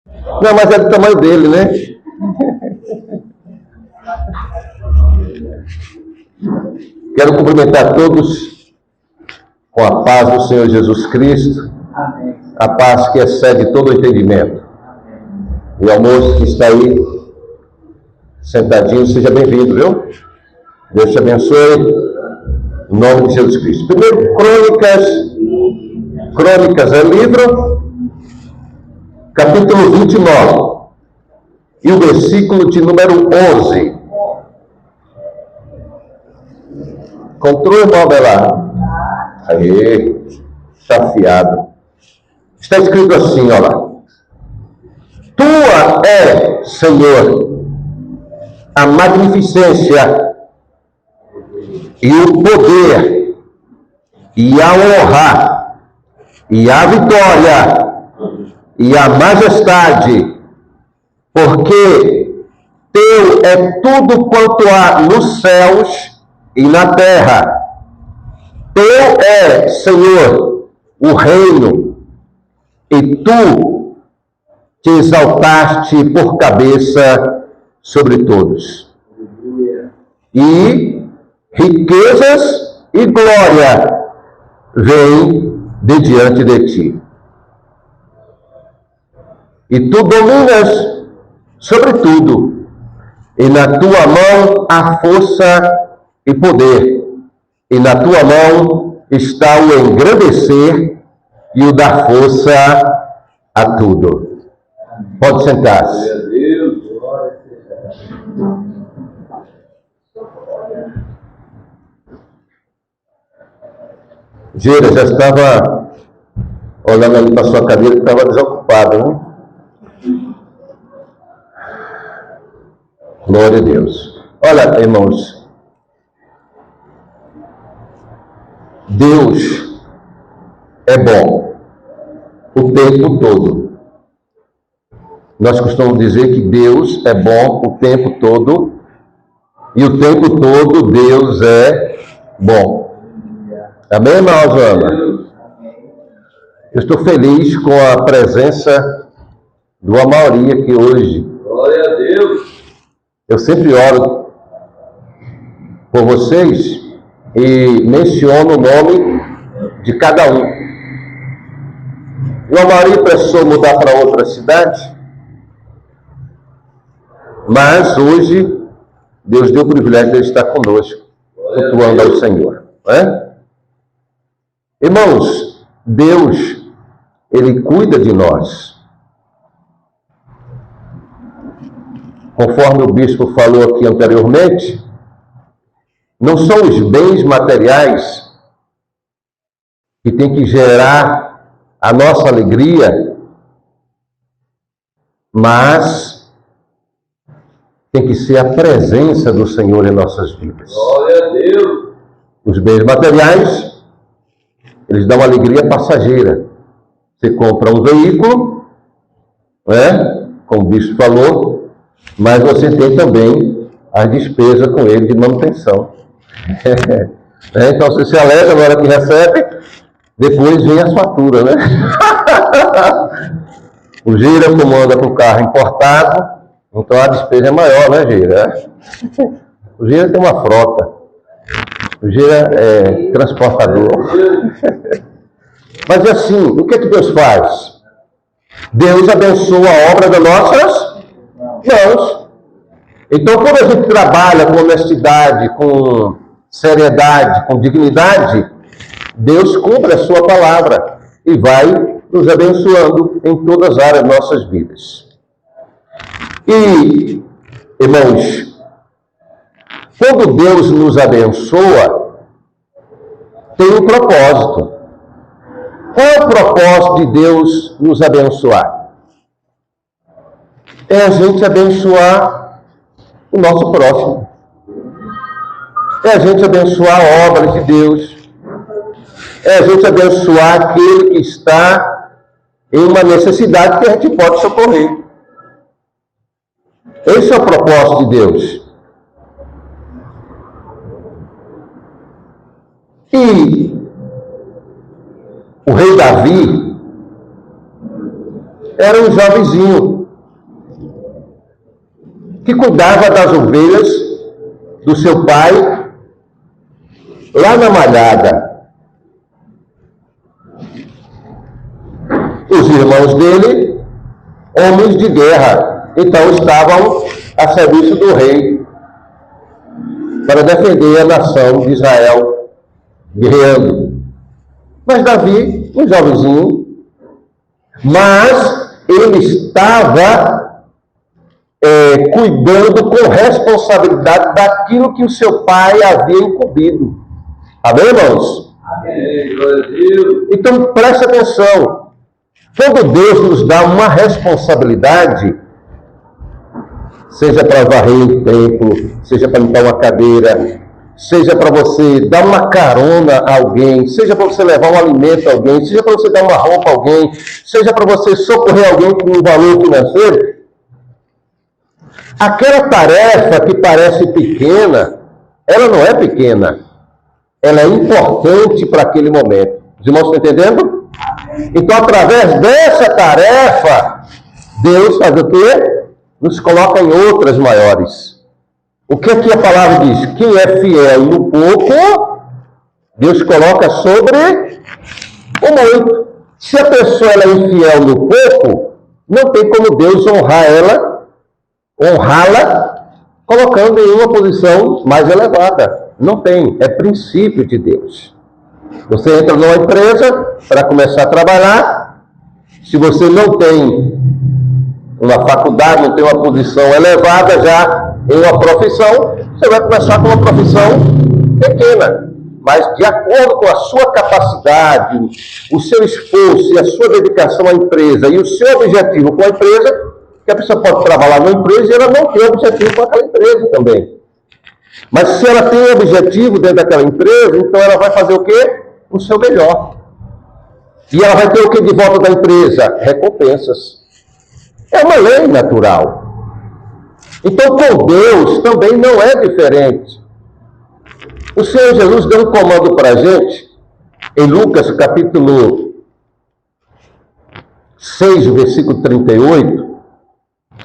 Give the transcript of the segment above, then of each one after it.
Não, mas é do tamanho dele, né? Quero cumprimentar todos com a paz do Senhor Jesus Cristo, a paz que excede todo o entendimento. E ao moço que está aí, sentadinho, seja bem-vindo, viu? Deus te abençoe, em nome de Jesus Cristo. Primeiro, Crônicas é livro, capítulo 29, e o versículo de número 11. Encontrou, irmão Belar? Aí, está afiado. Está escrito assim, olha lá. Tua é, Senhor, a magnificência e o poder e a honra e a vitória e a majestade, porque teu é tudo quanto há nos céus e na terra. Teu é, Senhor, o reino, e tu te exaltaste por cabeça sobre todos. E riquezas e glória vêm de diante de ti. E tu dominas sobre tudo, e na tua mão há força e poder, e na tua mão está o engrandecer e o dar força a tudo. Pode sentar-se. Gira, já estava olhando ali para sua cadeira, que estava desocupada, né? Glória a Deus. Olha, irmãos, Deus é bom o tempo todo. Nós costumamos dizer que Deus é bom o tempo todo, e o tempo todo Deus é bom. Amém, irmã Joana? Eu estou feliz com a presença do Amauri aqui hoje. Glória a Deus. Eu sempre oro por vocês e menciono o nome de cada um. O Amauri precisou mudar para outra cidade, mas hoje Deus deu o privilégio de ele estar conosco, cultuando ao Senhor. Não é? Irmãos, Deus, Ele cuida de nós. Conforme o bispo falou aqui anteriormente, não são os bens materiais que tem que gerar a nossa alegria, mas tem que ser a presença do Senhor em nossas vidas. Glória a Deus. Os bens materiais, eles dão alegria passageira. Você compra um veículo, né? Como o bispo falou, mas você tem também as despesas com ele de manutenção. Então você se alegra na hora que recebe, depois vem as faturas, né? O Gira comanda para o carro importado, então a despesa é maior, né, Gira? O Gira tem uma frota. O Gira é transportador. Mas assim, o que Deus faz? Deus abençoa a obra das nossas mãos. Então, quando a gente trabalha com honestidade, com seriedade, com dignidade, Deus cumpre a sua palavra e vai nos abençoando em todas as áreas das nossas vidas. E, irmãos, quando Deus nos abençoa, tem um propósito. Qual é o propósito de Deus nos abençoar? É a gente abençoar o nosso próximo. É a gente abençoar a obra de Deus. É a gente abençoar aquele que está em uma necessidade que a gente pode socorrer. Esse é o propósito de Deus. E o rei Davi, era um jovenzinho que cuidava das ovelhas do seu pai lá na malhada. Os irmãos dele, homens de guerra, então estavam a serviço do rei para defender a nação de Israel, guerreando. Mas Davi, um jovenzinho, mas ele estava cuidando com responsabilidade daquilo que o seu pai havia incumbido. Amém, irmãos? Amém. Glória a Deus. Então, preste atenção. Quando Deus nos dá uma responsabilidade, seja para varrer o templo, seja para limpar uma cadeira, seja para você dar uma carona a alguém, seja para você levar um alimento a alguém, seja para você dar uma roupa a alguém, seja para você socorrer alguém com um valor financeiro, aquela tarefa que parece pequena, ela não é pequena, ela é importante para aquele momento. Os irmãos estão entendendo? Então, através dessa tarefa, Deus faz o quê? Nos coloca em outras maiores. O que aqui a palavra diz? Quem é fiel no pouco, Deus coloca sobre o muito. Se a pessoa ela é infiel no pouco, não tem como Deus honrá-la, colocando em uma posição mais elevada. Não tem, é princípio de Deus. Você entra numa empresa para começar a trabalhar, se você não tem uma faculdade, não tem uma posição elevada já em uma profissão, você vai começar com uma profissão pequena, mas de acordo com a sua capacidade, o seu esforço e a sua dedicação à empresa e o seu objetivo com a empresa, que a pessoa pode trabalhar numa empresa e ela não tem objetivo com aquela empresa também. Mas se ela tem objetivo dentro daquela empresa, então ela vai fazer o quê? O seu melhor. E ela vai ter o que de volta da empresa? Recompensas. É uma lei natural. Então, com Deus também não é diferente. O Senhor Jesus deu um comando para a gente, em Lucas capítulo 6, versículo 38,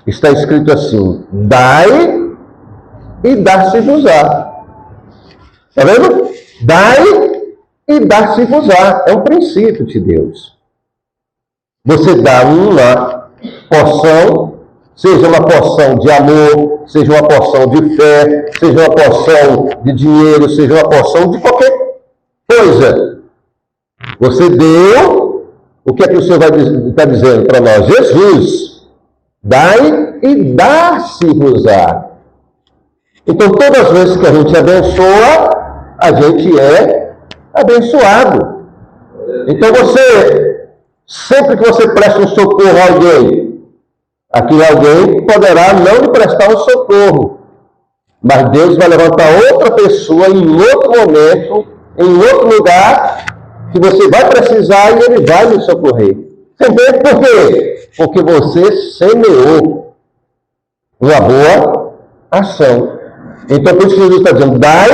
está escrito assim: dai e dar-se-vos-á. Está vendo? Dai e dar-se-vos-á. É um princípio de Deus. Você dá uma porção, seja uma porção de amor, seja uma porção de fé, seja uma porção de dinheiro, seja uma porção de qualquer coisa. Você deu, o que é que o Senhor está dizendo para nós? Jesus, dai e dar-se-vos-á. Então, todas as vezes que a gente abençoa, a gente é abençoado. Então, sempre que você presta um socorro a alguém, aquele alguém poderá não lhe prestar um socorro, mas Deus vai levantar outra pessoa em outro momento, em outro lugar, que você vai precisar e ele vai lhe socorrer. Entende por quê? Porque você semeou uma boa ação. Então, por isso que Jesus está dizendo, dai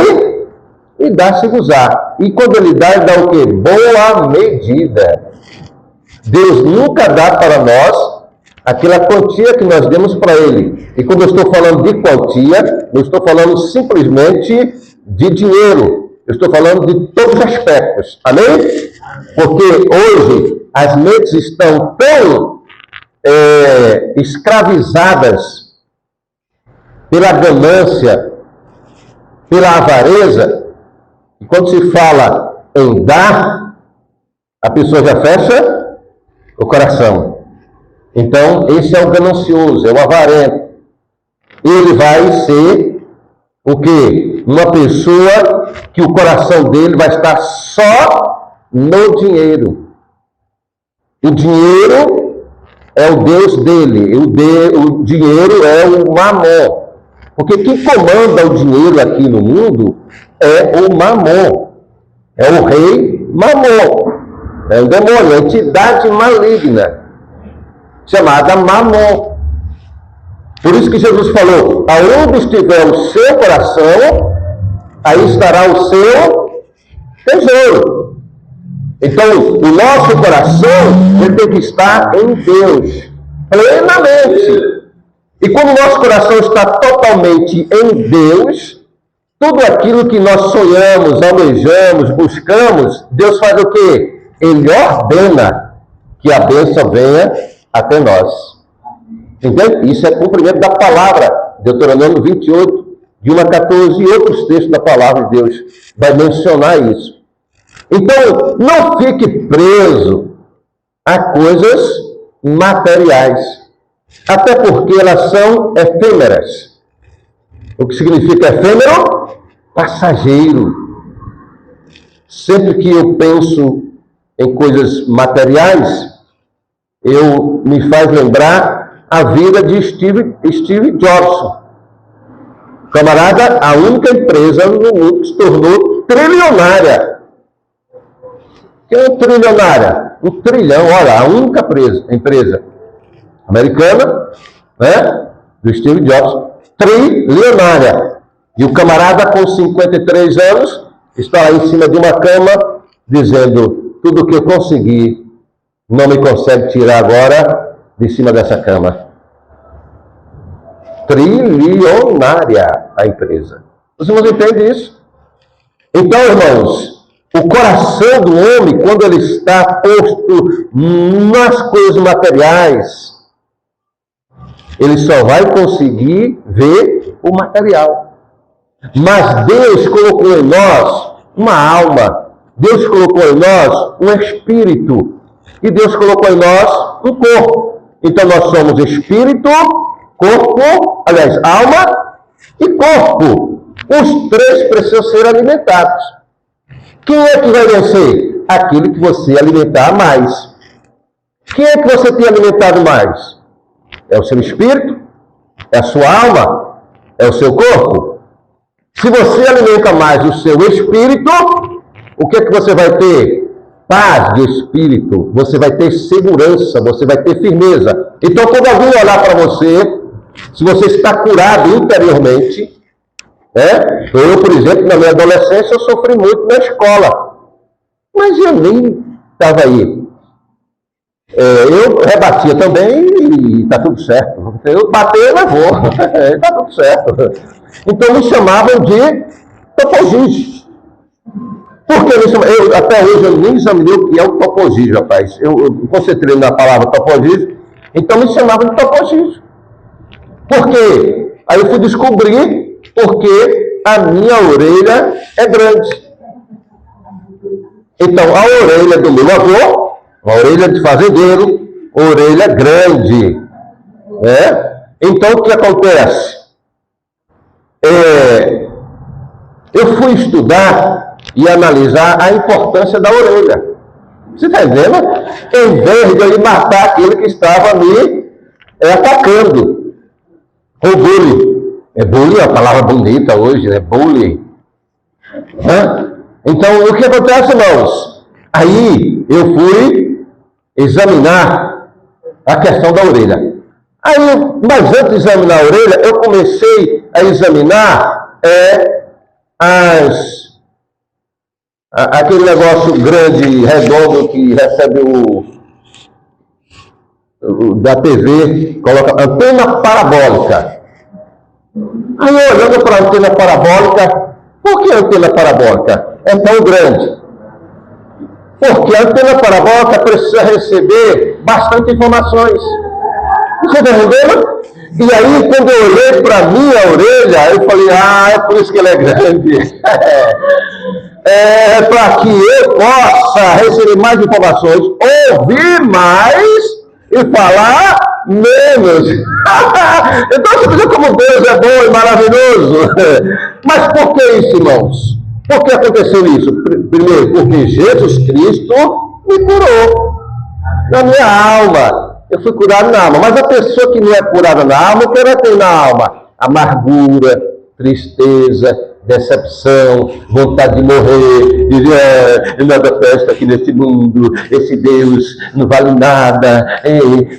e dá-se-vos-á. E quando ele dá o quê? Boa medida. Deus nunca dá para nós aquela quantia que nós demos para ele. E quando eu estou falando de quantia, não estou falando simplesmente de dinheiro. Eu estou falando de todos os aspectos. Amém? Porque hoje as mentes estão tão escravizadas pela ganância, pela avareza, e quando se fala em dar, a pessoa já fecha o coração. Então, esse é o ganancioso, é o avarento. Ele vai ser o quê? Uma pessoa que o coração dele vai estar só no dinheiro. O dinheiro é o Deus dele, o dinheiro é o mamon. Porque quem comanda o dinheiro aqui no mundo é o mamon, é o rei mamon, é um demônio, é uma entidade maligna, chamada mamon. Por isso que Jesus falou, aonde estiver o seu coração, aí estará o seu tesouro. Então, o nosso coração ele tem que estar em Deus, plenamente. E quando o nosso coração está totalmente em Deus, tudo aquilo que nós sonhamos, almejamos, buscamos, Deus faz o quê? Ele ordena que a bênção venha até nós. Entende? Isso é cumprimento da palavra. Deuteronômio 28, de 1 a 14, e outros textos da palavra de Deus vai mencionar isso. Então, não fique preso a coisas materiais, até porque elas são efêmeras. O que significa efêmero? Passageiro. Sempre que eu penso em coisas materiais, eu me faz lembrar a vida de Steve Jobs. Camarada, a única empresa no mundo que se tornou trilionária. Que é trilionária? Um trilhão, olha, a única empresa americana, né, do Steve Jobs, trilionária. E o camarada com 53 anos está lá em cima de uma cama dizendo: tudo que eu consegui não me consegue tirar agora de cima dessa cama. Trilionária a empresa. Os irmãos entendem isso? Então, irmãos, o coração do homem, quando ele está posto nas coisas materiais, ele só vai conseguir ver o material. Mas Deus colocou em nós uma alma, Deus colocou em nós um espírito, e Deus colocou em nós um corpo. Então nós somos espírito, corpo, aliás, alma e corpo. Os três precisam ser alimentados. Quem é que vai vencer? Aquele que você alimentar mais. Quem é que você tem alimentado mais? É o seu espírito? É a sua alma? É o seu corpo? Se você alimenta mais o seu espírito, o que é que você vai ter? Paz de espírito. Você vai ter segurança, você vai ter firmeza. Então, quando alguém olhar para você, se você está curado interiormente, eu, por exemplo, na minha adolescência, eu sofri muito na escola. Mas eu nem estava aí. Eu rebatia também e está tudo certo. Eu bater, eu vou. Está tudo certo. Então me chamavam de topogis. Por que me chamavam? Até hoje eu nem examinei o que é o topogis, rapaz. Eu concentrei na palavra topogis, então me chamavam de topogis. Por quê? Aí eu fui descobrir porque a minha orelha é grande. Então, a orelha do meu avô, a orelha de fazendeiro, orelha grande. Então, o que acontece? Eu fui estudar e analisar a importância da orelha. Você está entendendo? Em vez de eu ir matar aquele que estava me atacando. O bullying. Bullying é uma palavra bonita hoje, né? Bullying. Então, o que acontece, irmãos? Aí, eu fui examinar a questão da orelha. Mas antes de examinar a orelha, eu comecei a examinar aquele negócio grande, redondo, que recebe da TV, coloca antena parabólica. Aí, olhando para a antena parabólica, por que a antena parabólica é tão grande? Porque a antena parabólica precisa receber bastante informações. Você está entendendo? E aí, quando eu olhei para a minha orelha, eu falei: é por isso que ela é grande. É para que eu possa receber mais informações, ouvir mais e falar menos. Então você veja como Deus é bom e maravilhoso. Mas por que isso, irmãos? Por que aconteceu isso? Primeiro, porque Jesus Cristo me curou na minha alma. Eu fui curado na alma. Mas a pessoa que não é curada na alma, o que ela tem na alma? Amargura, tristeza, decepção, vontade de morrer, dizer: nada presta aqui nesse mundo, esse Deus não vale nada,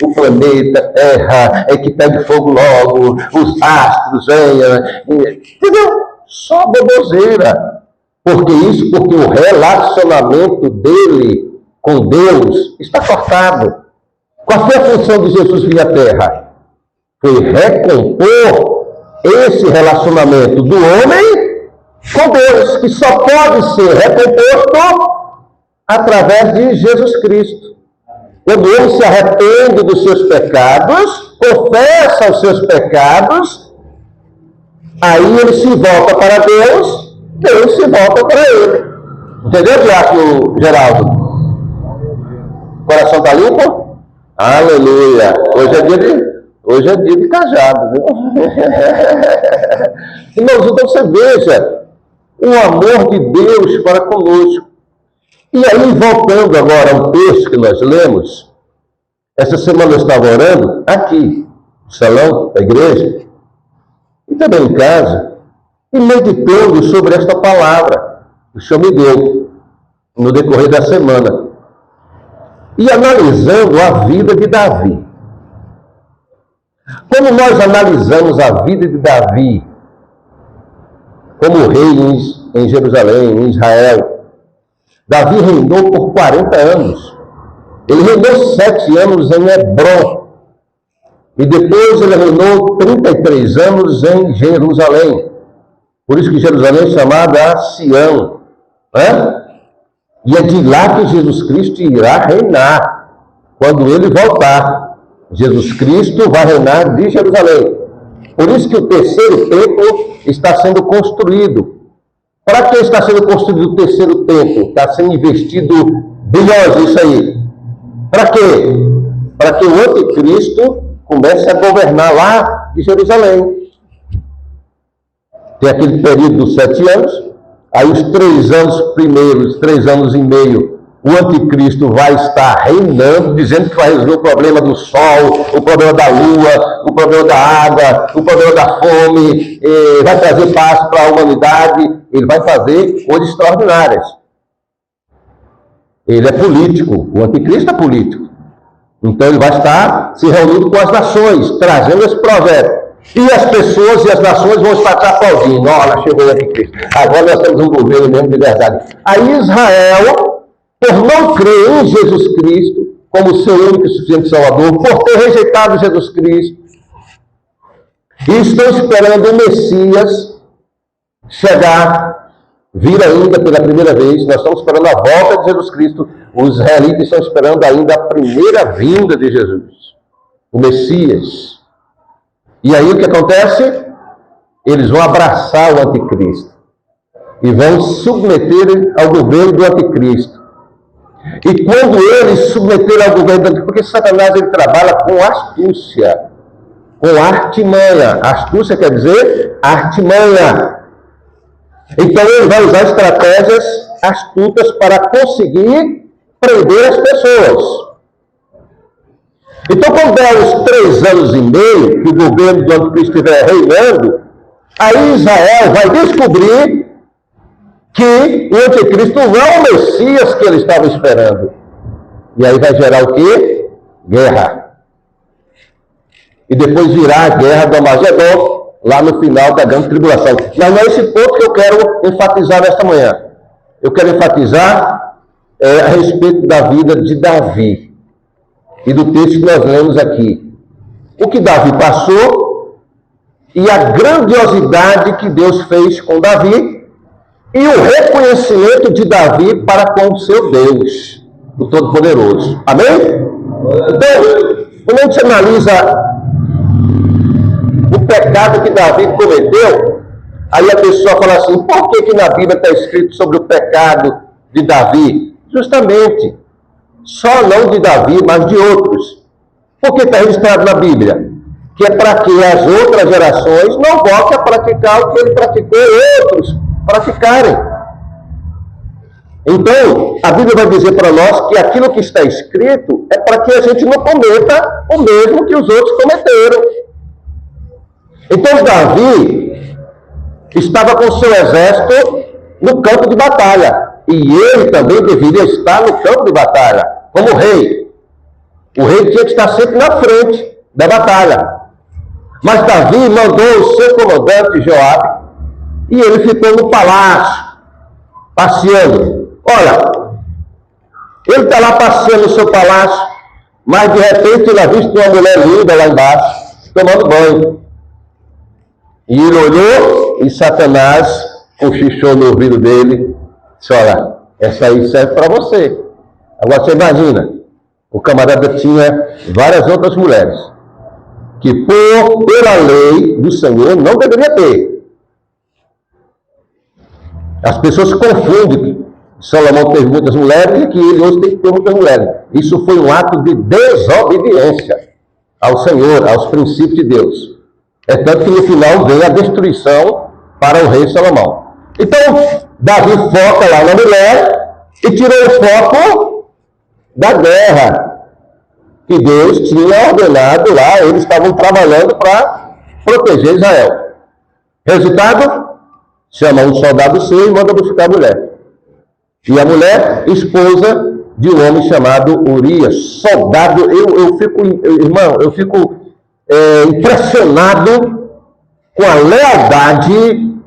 o planeta Terra que pegue fogo logo, os astros venham, entendeu? Só baboseira. Por que isso? Porque o relacionamento dele com Deus está cortado. Qual foi a função de Jesus vir à Terra? Foi recompor esse relacionamento do homem com Deus, que só pode ser recomposto através de Jesus Cristo. Quando o homem se arrepende dos seus pecados, confessa os seus pecados, aí ele se volta para Deus, Deus se volta para ele. Entendeu, Diácono Geraldo? O coração está limpo? Aleluia! Hoje é dia de cajado, viu? Irmãos, então você veja o amor de Deus para conosco. E aí, voltando agora ao texto que nós lemos, essa semana eu estava orando aqui, no salão da igreja, e também em casa, e meditando sobre esta palavra que o Senhor me deu no decorrer da semana, e analisando a vida de Davi. Quando nós analisamos a vida de Davi como rei em Jerusalém, em Israel, Davi reinou por 40 anos. Ele reinou 7 anos em Hebrom. E depois ele reinou 33 anos em Jerusalém. Por isso que Jerusalém é chamada Sião. E é de lá que Jesus Cristo irá reinar, quando ele voltar. Jesus Cristo vai reinar de Jerusalém. Por isso que o terceiro templo está sendo construído. Para que está sendo construído o terceiro templo? Está sendo investido bilhões, isso aí. Para quê? Para que o anticristo comece a governar lá de Jerusalém. Tem aquele período dos 7 anos, aí os 3 anos primeiros, 3 anos e meio, o anticristo vai estar reinando, dizendo que vai resolver o problema do sol, o problema da lua, o problema da água, o problema da fome, vai trazer paz para a humanidade. Ele vai fazer coisas extraordinárias. Ele é político, o anticristo é político. Então ele vai estar se reunindo com as nações, trazendo esse projeto. E as pessoas e as nações vão estar aplaudindo. Olha, chegou o anticristo. Agora nós temos um governo mesmo de verdade. Aí Israel, por não crer em Jesus Cristo como seu único e suficiente Salvador, por ter rejeitado Jesus Cristo, e estão esperando o Messias chegar, vir ainda pela primeira vez. Nós estamos esperando a volta de Jesus Cristo. Os israelitas estão esperando ainda a primeira vinda de Jesus, o Messias. E aí o que acontece? Eles vão abraçar o anticristo e vão submeter ao governo do anticristo. E quando eles submeterem ao governo do anticristo, porque Satanás ele trabalha com astúcia, com artimanha. Astúcia quer dizer artimanha. Então ele vai usar estratégias astutas para conseguir prender as pessoas. Então quando der os 3 anos e meio que o governo do anticristo estiver reinando, aí Israel vai descobrir que o anticristo não é o Messias que ele estava esperando. E aí vai gerar o quê? Guerra. E depois virá a guerra do Armagedon, lá no final da grande tribulação. Mas não é esse ponto que eu quero enfatizar nesta manhã. Eu quero enfatizar a respeito da vida de Davi e do texto que nós lemos aqui. O que Davi passou e a grandiosidade que Deus fez com Davi e o reconhecimento de Davi para com o seu Deus, o Todo-Poderoso. Amém? Então, quando a gente analisa o pecado que Davi cometeu, aí a pessoa fala assim, por que na Bíblia está escrito sobre o pecado de Davi? Justamente, só não de Davi, mas de outros. Por que está registrado na Bíblia? Que é para que as outras gerações não voltem a praticar o que ele praticou e outros praticarem. Então, a Bíblia vai dizer para nós que aquilo que está escrito é para que a gente não cometa o mesmo que os outros cometeram. Então, Davi estava com seu exército no campo de batalha. E ele também deveria estar no campo de batalha, como rei. O rei tinha que estar sempre na frente da batalha. Mas Davi mandou o seu comandante, Joabe, e ele ficou no palácio, passeando. Olha, Ele está lá passeando no seu palácio, mas de repente ele avista uma mulher linda lá embaixo, tomando banho. E ele olhou e Satanás cochichou no ouvido dele, disse, olha, essa aí serve para você. Agora você imagina, o camarada tinha várias outras mulheres, que pela lei do Senhor não deveria ter. As pessoas confundem. Salomão teve muitas mulheres e que ele hoje tem que ter muitas mulheres. Isso foi um ato de desobediência ao Senhor, aos princípios de Deus. É tanto que no final vem a destruição para o rei Salomão. Então, Davi foca lá na mulher e tirou o foco da guerra que Deus tinha ordenado lá. Eles estavam trabalhando para proteger Israel. Resultado? Chama um soldado seu e manda buscar a mulher. E a mulher, esposa de um homem chamado Urias, soldado. Eu fico impressionado com a lealdade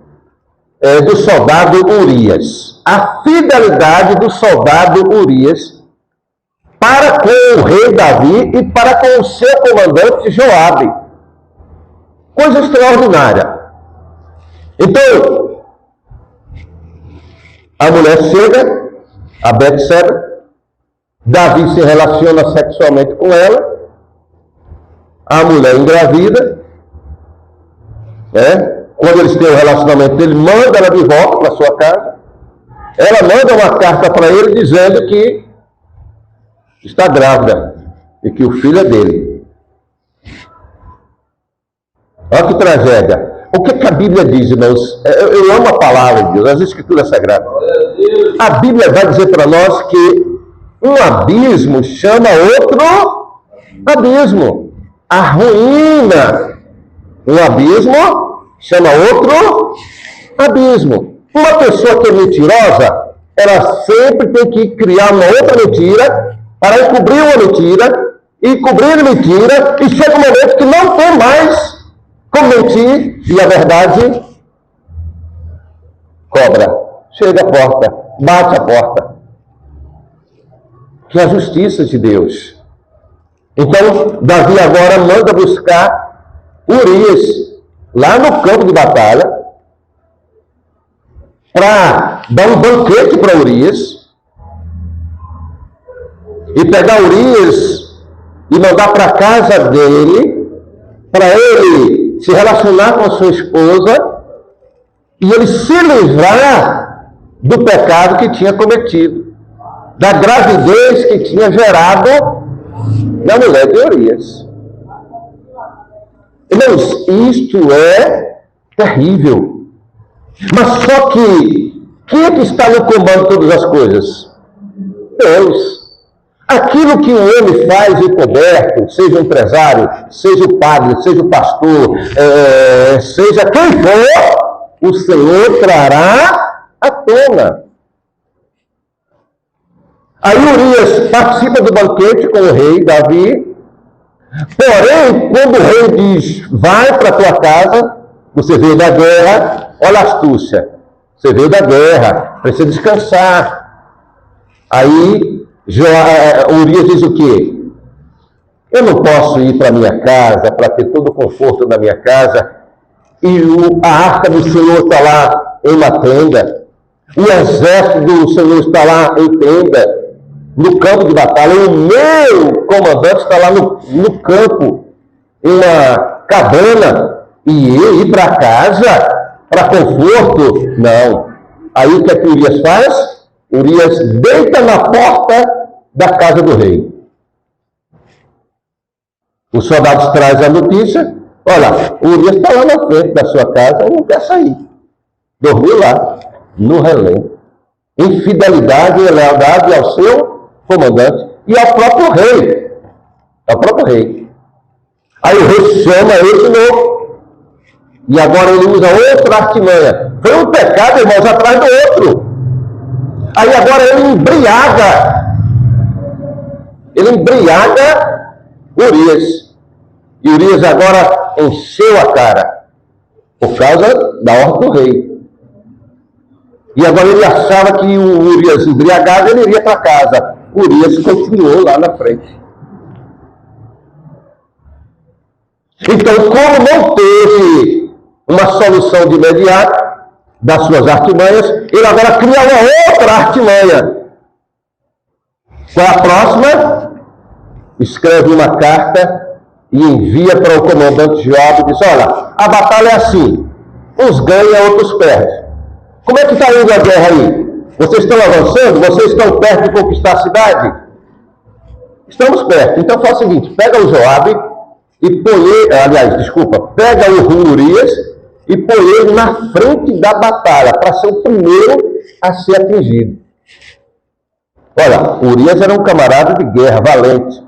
do soldado Urias. A fidelidade do soldado Urias para com o rei Davi e para com o seu comandante Joabe. Coisa extraordinária. Então, a mulher chega, a Betseba, Davi se relaciona sexualmente com ela, a mulher engravida, né? Quando eles têm um relacionamento, ele manda ela de volta para sua casa, ela manda uma carta para ele dizendo que está grávida e que o filho é dele. Olha que tragédia. O que a Bíblia diz, irmãos? Eu amo a palavra de Deus, as Escrituras Sagradas. A Bíblia vai dizer para nós que um abismo chama outro abismo. A ruína, um abismo, chama outro abismo. Uma pessoa que é mentirosa, ela sempre tem que criar uma outra mentira para encobrir uma mentira, e cobrir mentira, e chega um momento que não tem mais como mentir, e a verdade cobra, chega à porta, bate a porta. Que é a justiça de Deus. Então, Davi agora manda buscar Urias lá no campo de batalha para dar um banquete para Urias e pegar Urias e mandar para a casa dele para ele se relacionar com a sua esposa e ele se livrar do pecado que tinha cometido, da gravidez que tinha gerado na mulher de Urias. Irmãos, isto é terrível. Mas só que quem é que está no comando de todas as coisas? Deus. Aquilo que o homem faz encoberto, seja o empresário, seja o padre, seja o pastor, seja quem for, o Senhor trará à tona. Aí Urias participa do banquete com o rei Davi, porém, quando o rei diz, vai para a tua casa, você veio da guerra, olha a astúcia, você veio da guerra, precisa descansar. Aí Urias diz o quê? Eu não posso ir para minha casa, para ter todo o conforto da minha casa, e a arca do Senhor está lá em uma tenda, o exército do Senhor está lá em tenda, no campo de batalha, o meu comandante está lá no campo, em uma cabana, e eu ir para casa, para conforto? Não. Aí o que é que Urias faz? Urias deita na porta da casa do rei. Os soldados trazem a notícia, olha, Urias está lá na frente da sua casa e não quer sair. Dormiu lá, no relento. Infidelidade e lealdade ao seu comandante e ao próprio rei. Ao próprio rei. Aí o rei chama ele de novo. E agora ele usa outra artimanha. Foi um pecado, irmãos, atrás do outro. Aí agora ele embriaga Urias. E Urias agora encheu a cara por causa da ordem do rei. E agora ele achava que o Urias embriagado, ele iria para casa. Urias continuou lá na frente. Então, como não teve uma solução de imediato das suas artimanhas, ele agora cria uma outra artimanha. Qual é a próxima? Escreve uma carta e envia para o comandante Joabe e diz: olha, a batalha é assim, uns ganham, outros perdem. Como é que está indo a guerra aí? Vocês estão avançando? Vocês estão perto de conquistar a cidade? Estamos perto. Então faz o seguinte, pega o Joabe e põe ele, pega o Urias e põe ele na frente da batalha, para ser o primeiro a ser atingido. Olha, Urias era um camarada de guerra, valente.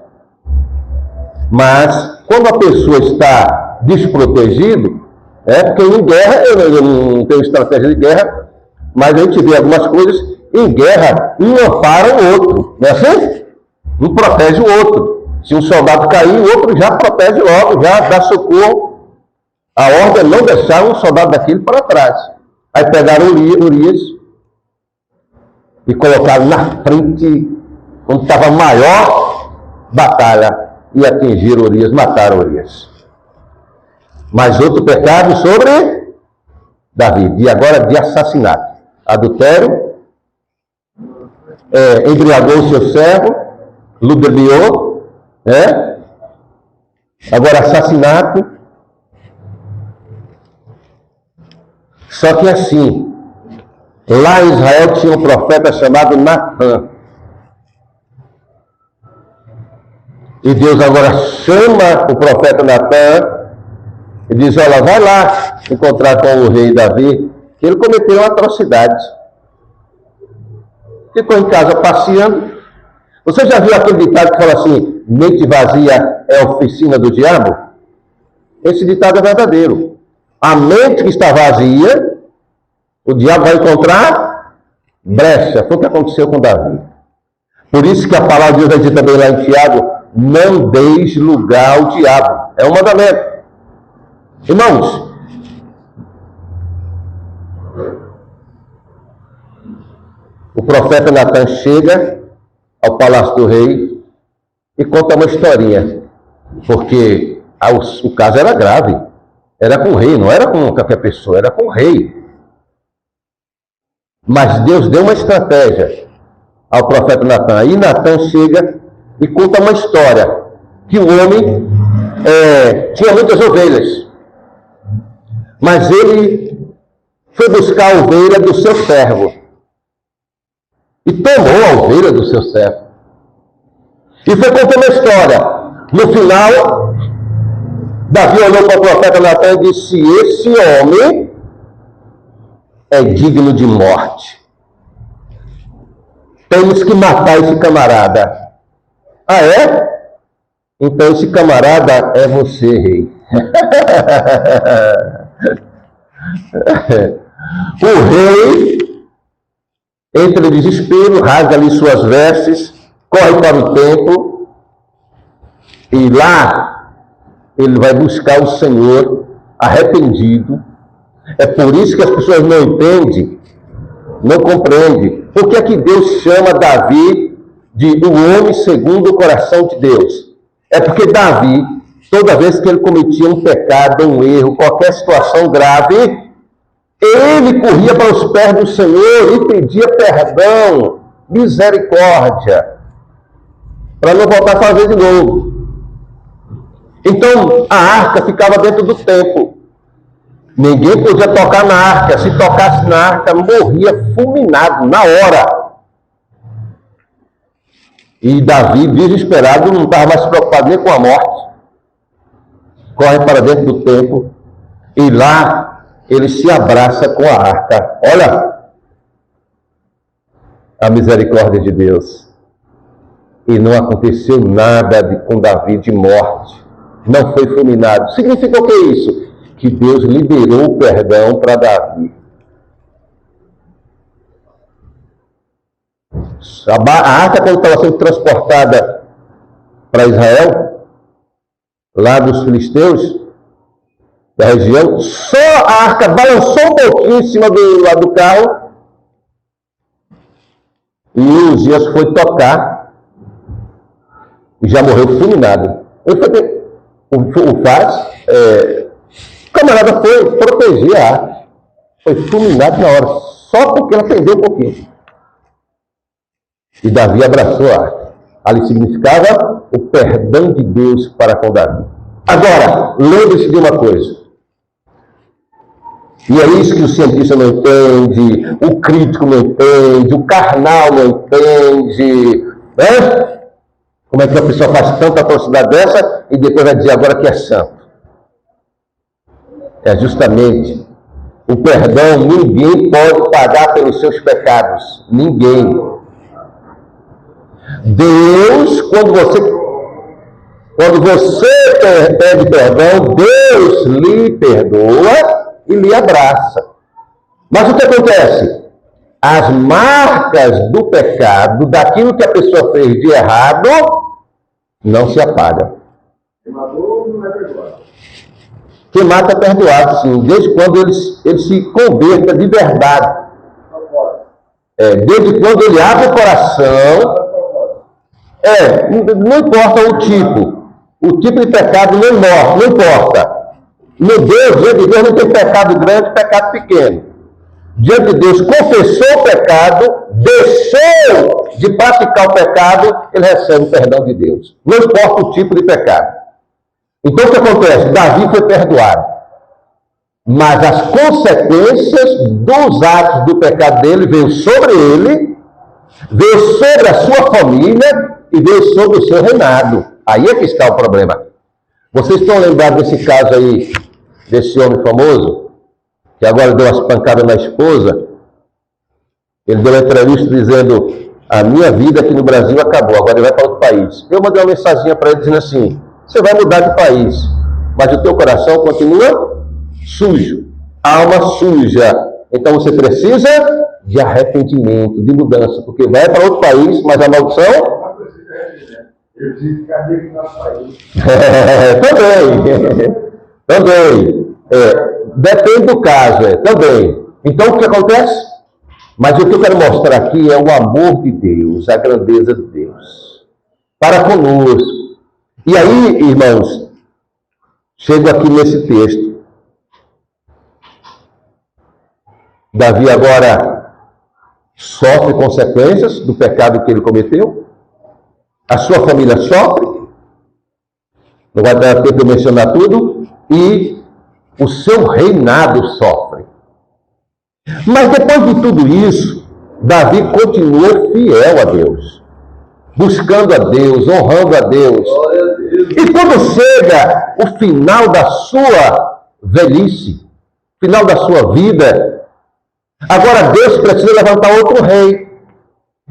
Mas, quando a pessoa está desprotegido, porque em guerra, eu não tenho estratégia de guerra, mas a gente vê algumas coisas, em guerra, um ampara o outro, não é assim? Um protege o outro. Se um soldado cair, o outro já protege logo, já dá socorro. A ordem é não deixar um soldado daquele para trás. Aí pegaram Urias e colocaram na frente, onde estava a maior batalha, e atingiram Urias, mataram Urias. Mas outro pecado sobre Davi, e agora de assassinato. Adultério, embriagou o seu servo, ludibriou, agora assassinato. Só que assim, lá em Israel tinha um profeta chamado Natã. E Deus agora chama o profeta Natã e diz: olha, vai lá encontrar com o rei Davi, que ele cometeu uma atrocidade. Ficou em casa passeando. Você já viu aquele ditado que fala assim: mente vazia é a oficina do diabo? Esse ditado é verdadeiro. A mente que está vazia, o diabo vai encontrar brecha. Foi o que aconteceu com Davi. Por isso que a palavra de Deus vai dizer também lá em Tiago: não deis lugar ao diabo. É um mandamento. Irmãos, o profeta Natã chega ao palácio do rei e conta uma historinha, porque o caso era grave, era com o rei, não era com qualquer pessoa, era com o rei. Mas Deus deu uma estratégia ao profeta Natã. Aí Natã chega e conta uma história, que o homem tinha muitas ovelhas, mas ele foi buscar a ovelha do seu servo. E tomou a ovelha do seu servo. E foi contando a história. No final, Davi olhou para o profeta Natã e disse: esse homem é digno de morte. Temos que matar esse camarada. Ah, é? Então esse camarada é você, rei. O rei entra em desespero, rasga ali suas vestes, corre para o templo e lá ele vai buscar o Senhor arrependido. É por isso que as pessoas não entendem, não compreendem. Por que é que Deus chama Davi de um homem segundo o coração de Deus? É porque Davi, toda vez que ele cometia um pecado, um erro, qualquer situação grave, ele corria para os pés do Senhor e pedia perdão, misericórdia, para não voltar a fazer de novo. Então, a arca ficava dentro do templo. Ninguém podia tocar na arca. Se tocasse na arca, morria fulminado, na hora. E Davi, desesperado, não estava mais preocupado nem com a morte. Corre para dentro do templo e lá ele se abraça com a arca. Olha a misericórdia de Deus. E não aconteceu nada com Davi de morte. Não foi fulminado. Significa o que é isso? Que Deus liberou o perdão para Davi. A arca, quando estava sendo transportada para Israel, lá dos filisteus, da região, só a arca balançou um pouquinho em cima do carro E Uzias foi tocar e já morreu fulminado. O camarada foi proteger a arca. Foi fulminado na hora, só porque ela pendeu um pouquinho. E Davi abraçou a arca. Ali significava o perdão de Deus para com Davi. Agora, lembre-se de uma coisa. E é isso que o cientista não entende, o crítico não entende, o carnal não entende, né? Como é que a pessoa faz tanta atrocidade dessa e depois vai dizer agora que é santo? É justamente o perdão. Ninguém pode pagar pelos seus pecados. Ninguém. Deus, quando você pede perdão, Deus lhe perdoa e lhe abraça. Mas o que acontece? As marcas do pecado, daquilo que a pessoa fez de errado, não se apagam. Quem matou não é perdoado. Quem mata é perdoado, sim, desde quando ele se converta de verdade. Desde quando ele abre o coração. Não importa o tipo de pecado não importa. No Deus, diante de Deus não tem pecado grande e pecado pequeno. Diante de Deus, confessou o pecado, deixou de praticar o pecado, ele recebe o perdão de Deus. Não importa o tipo de pecado. Então o que acontece? Davi foi perdoado. Mas as consequências dos atos do pecado dele veio sobre ele, veio sobre a sua família e veio sobre o seu reinado. Aí é que está o problema. Vocês estão lembrados desse caso aí, desse homem famoso, que agora deu umas pancadas na esposa? Ele deu uma entrevista dizendo: a minha vida aqui no Brasil acabou, agora ele vai para outro país. Eu mandei uma mensaginha para ele dizendo assim: você vai mudar de país, mas o teu coração continua sujo, alma suja. Então você precisa de arrependimento, de mudança, porque vai para outro país, mas a maldição... Eu preciso ficar dentro do nosso país. Também. Depende do caso, também. Então o que acontece? Mas o que eu quero mostrar aqui é o amor de Deus, a grandeza de Deus para conosco. E aí, irmãos, chego aqui nesse texto. Davi agora sofre consequências do pecado que ele cometeu. A sua família sofre. Não vai dar tempo de mencionar tudo. E o seu reinado sofre. Mas depois de tudo isso, Davi continuou fiel a Deus, buscando a Deus, honrando a Deus. E quando chega o final da sua velhice, final da sua vida, agora Deus precisa levantar outro rei.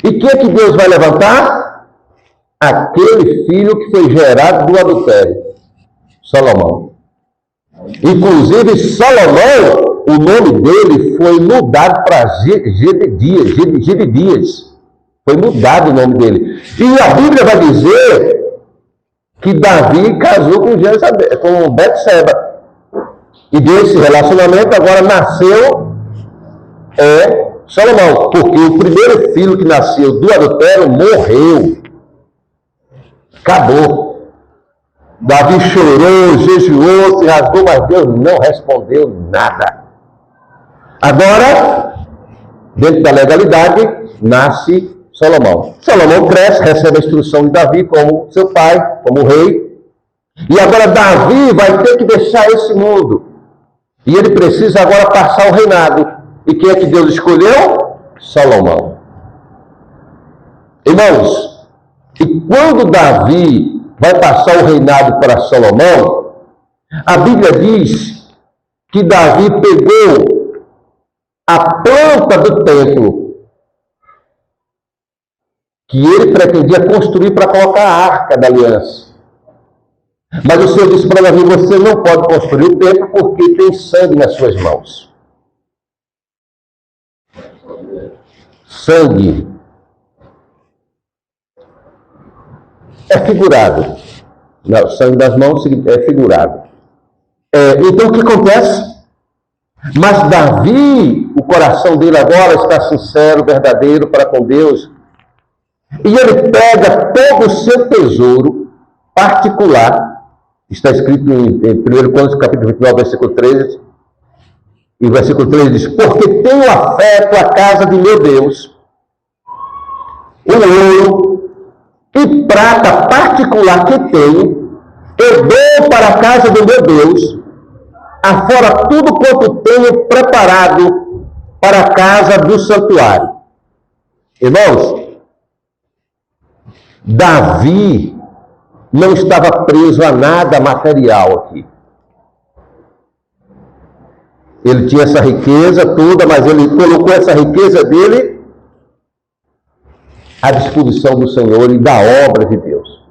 E quem é que Deus vai levantar? Aquele filho que foi gerado do adultério, Salomão. Inclusive, Salomão, o nome dele foi mudado para Gedezias. Foi mudado o nome dele. E a Bíblia vai dizer que Davi casou com Betseba. E desse relacionamento agora nasceu Salomão. Porque o primeiro filho que nasceu do adultério morreu. Acabou. Davi chorou, jejuou, se rasgou, mas Deus não respondeu nada. Agora, dentro da legalidade, nasce Salomão. Salomão cresce, recebe a instrução de Davi como seu pai, como rei. E agora Davi vai ter que deixar esse mundo. E ele precisa agora passar o reinado. E quem é que Deus escolheu? Salomão. Irmãos, e quando Davi vai passar o reinado para Salomão, a Bíblia diz que Davi pegou a planta do templo que ele pretendia construir para colocar a arca da aliança. Mas o Senhor disse para Davi: você não pode construir o templo porque tem sangue nas suas mãos. Sangue é figurado. Não, sangue das mãos é figurado. Então o que acontece? Mas Davi, o coração dele agora está sincero, verdadeiro para com Deus. E ele pega todo o seu tesouro particular, está escrito em 1 Crônicas, capítulo 29, versículo 13, e o versículo 13 diz: porque tenho afeto à casa de meu Deus, o ouro e prata particular que tenho, eu dou para a casa do meu Deus, afora tudo quanto tenho preparado para a casa do santuário. Irmãos, Davi não estava preso a nada material aqui. Ele tinha essa riqueza toda, mas ele colocou essa riqueza dele à disposição do Senhor e da obra de Deus.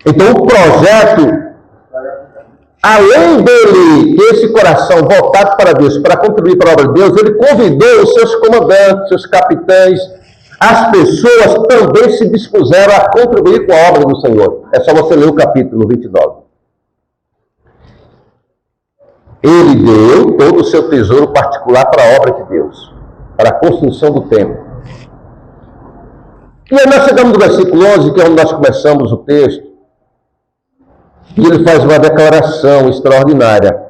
Então o projeto, além dele ter esse coração voltado para Deus, para contribuir para a obra de Deus, ele convidou os seus comandantes, seus capitães, as pessoas também se dispuseram a contribuir com a obra do Senhor. É só você ler o capítulo 29. Ele deu todo o seu tesouro particular para a obra de Deus, para a construção do templo. E aí nós chegamos no versículo 11, que é onde nós começamos o texto, e ele faz uma declaração extraordinária.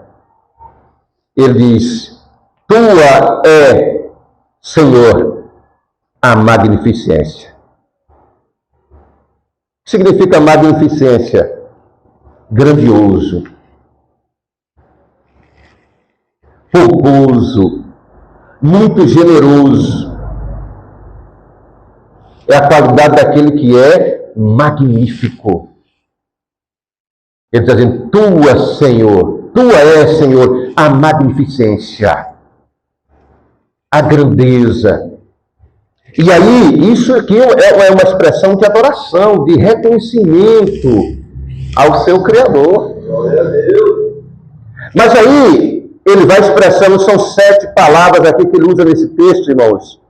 Ele diz: tua é, Senhor, a magnificência. O que significa magnificência? Grandioso, pomposo, muito generoso. É a qualidade daquele que é magnífico. Ele está dizendo: tua, Senhor, tua é, Senhor, a magnificência, a grandeza. E aí, isso aqui é uma expressão de adoração, de reconhecimento ao seu Criador. Glória a Deus. Mas aí, ele vai expressando, são 7 palavras aqui que ele usa nesse texto, irmãos.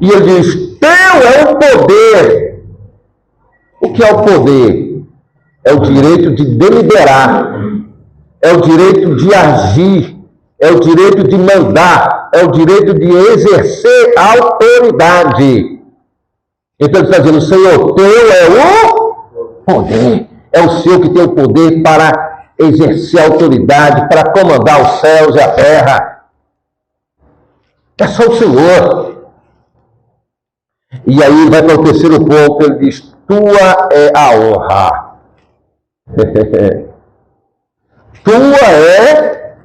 E ele diz: teu é o poder. O que é o poder? É o direito de deliberar, é o direito de agir, é o direito de mandar, é o direito de exercer autoridade. Então ele está dizendo: Senhor, teu é o poder. É o Senhor que tem o poder para exercer autoridade, para comandar os céus e a terra. É só o Senhor. E aí vai para o terceiro ponto, ele diz: tua é a honra. Tua é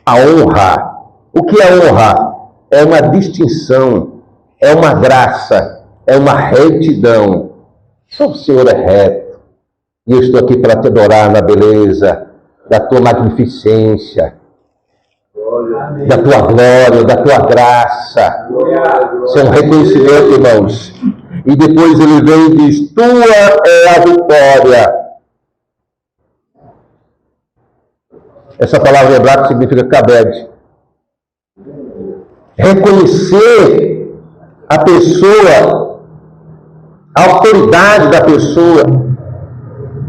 a honra. O que é honra? É uma distinção, é uma graça, é uma retidão. Só o Senhor é reto. E eu estou aqui para te adorar na beleza da tua magnificência, da tua glória, da tua graça. Isso é um reconhecimento, irmãos. E depois ele vem e diz: tua é a vitória. Essa palavra hebraica significa kabed. Reconhecer a pessoa, a autoridade da pessoa,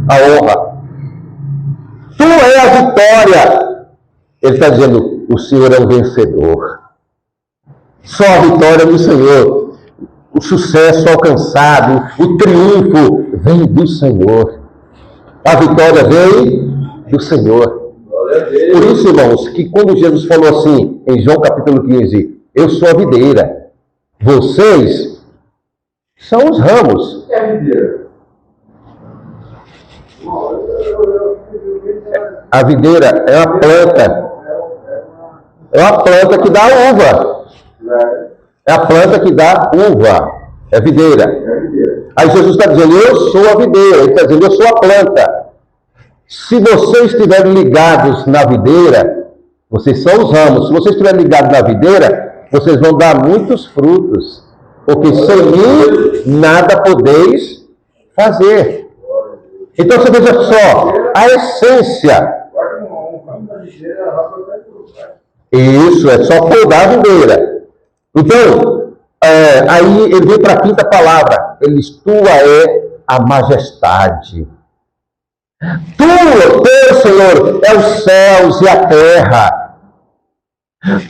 a honra. Tu é a vitória. Ele está dizendo: o Senhor é um vencedor. Só a vitória do Senhor. O sucesso alcançado, o triunfo vem do Senhor. A vitória vem do Senhor. Por isso, irmãos, que quando Jesus falou assim, em João capítulo 15, eu sou a videira, vocês são os ramos. É a videira. A videira é uma planta. É uma planta que dá uva. É a planta que dá uva. É videira. Aí Jesus está dizendo: eu sou a videira. Ele está dizendo: eu sou a planta. Se vocês estiverem ligados na videira, vocês são os ramos. Se vocês estiverem ligados na videira, vocês vão dar muitos frutos. Porque sem mim nada podeis fazer. Então você veja só, a essência. Isso, é só podar a videira. Então, aí ele vem para a quinta palavra. Ele diz: tua é a majestade. Teu, Senhor, é os céus e a terra.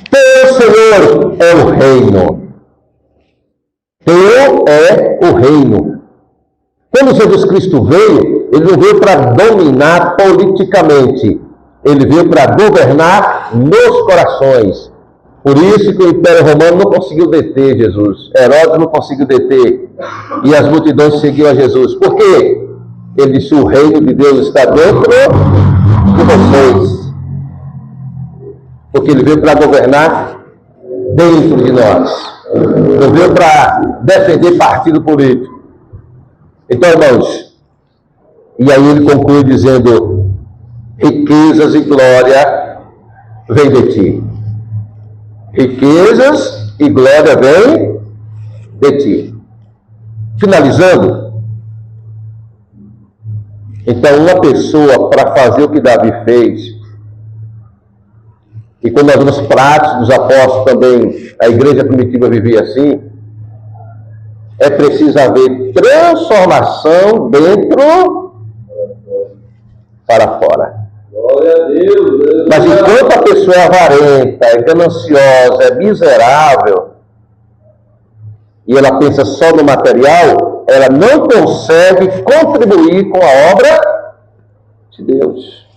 Teu, Senhor, é o reino. Teu é o reino. Quando Jesus Cristo veio, ele não veio para dominar politicamente. Ele veio para governar nos corações. Por isso que o Império Romano não conseguiu deter Jesus. Herodes não conseguiu deter. E as multidões seguiam a Jesus. Por quê? Ele disse: o reino de Deus está dentro de vocês. Porque ele veio para governar dentro de nós. Não veio para defender partido político. Então, irmãos, e aí ele conclui dizendo: riquezas e glória vem de ti. Riquezas e glória vem de ti. Finalizando, então uma pessoa, para fazer o que Davi fez, e quando nós vemos Atos dos Apóstolos também, a igreja primitiva vivia assim, é preciso haver transformação dentro para fora. Glória a Deus. Mas enquanto a pessoa é avarenta, é gananciosa, é miserável, e ela pensa só no material, ela não consegue contribuir com a obra de Deus.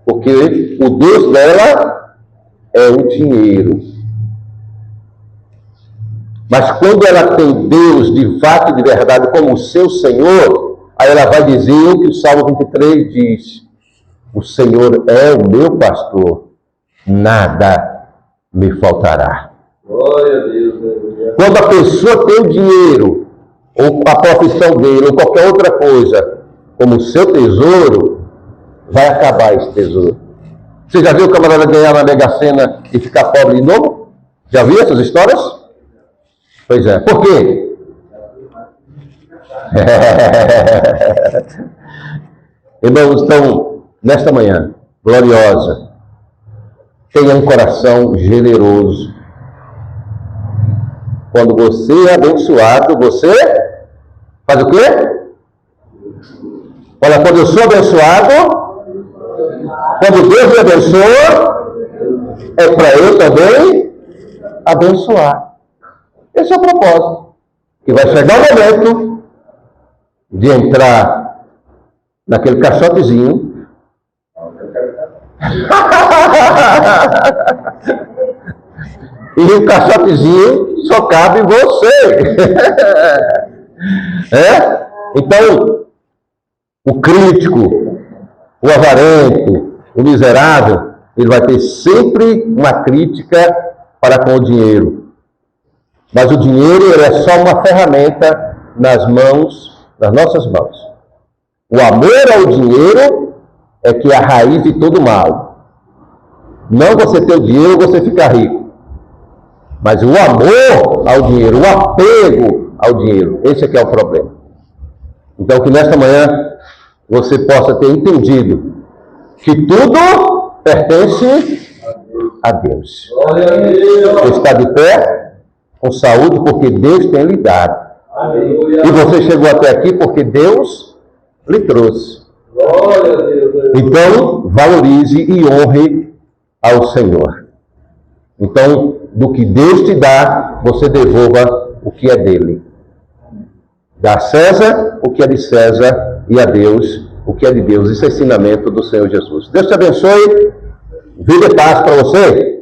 Porque o Deus dela é o dinheiro. Mas quando ela tem Deus de fato e de verdade como seu Senhor, aí ela vai dizer o que o Salmo 23 diz: o Senhor é o meu pastor, nada me faltará. Glória a Deus. Quando a pessoa tem o dinheiro, ou a profissão dele, ou qualquer outra coisa, como seu tesouro, vai acabar esse tesouro. Você já viu o camarada ganhar na Mega Sena e ficar pobre de novo? Já viu essas histórias? Pois é. Por quê? Irmãos, então, nesta manhã gloriosa, tenha um coração generoso. Quando você é abençoado, você faz o quê? Olha, quando eu sou abençoado, quando Deus me abençoa, é para eu também abençoar. Esse é o propósito. E vai chegar o momento de entrar naquele caixotezinho. E o caixotezinho só cabe você. Então, o crítico, o avarento, o miserável, ele vai ter sempre uma crítica para com o dinheiro. Mas o dinheiro ele é só uma ferramenta nas nossas mãos. O amor ao dinheiro é que é a raiz de todo mal. Não você ter o dinheiro, você ficar rico. Mas o amor ao dinheiro, o apego ao dinheiro, esse é que é o problema. Então que nesta manhã você possa ter entendido que tudo pertence a Deus. Glória a Deus. Você está de pé, com saúde, porque Deus tem lhe dado. Aleluia. E você chegou até aqui porque Deus lhe trouxe. Glória a Deus. Então, valorize e honre ao Senhor. Então, do que Deus te dá, você devolva o que é dele. Dá a César o que é de César e a Deus o que é de Deus. Isso é ensinamento do Senhor Jesus. Deus te abençoe. Vida e paz para você.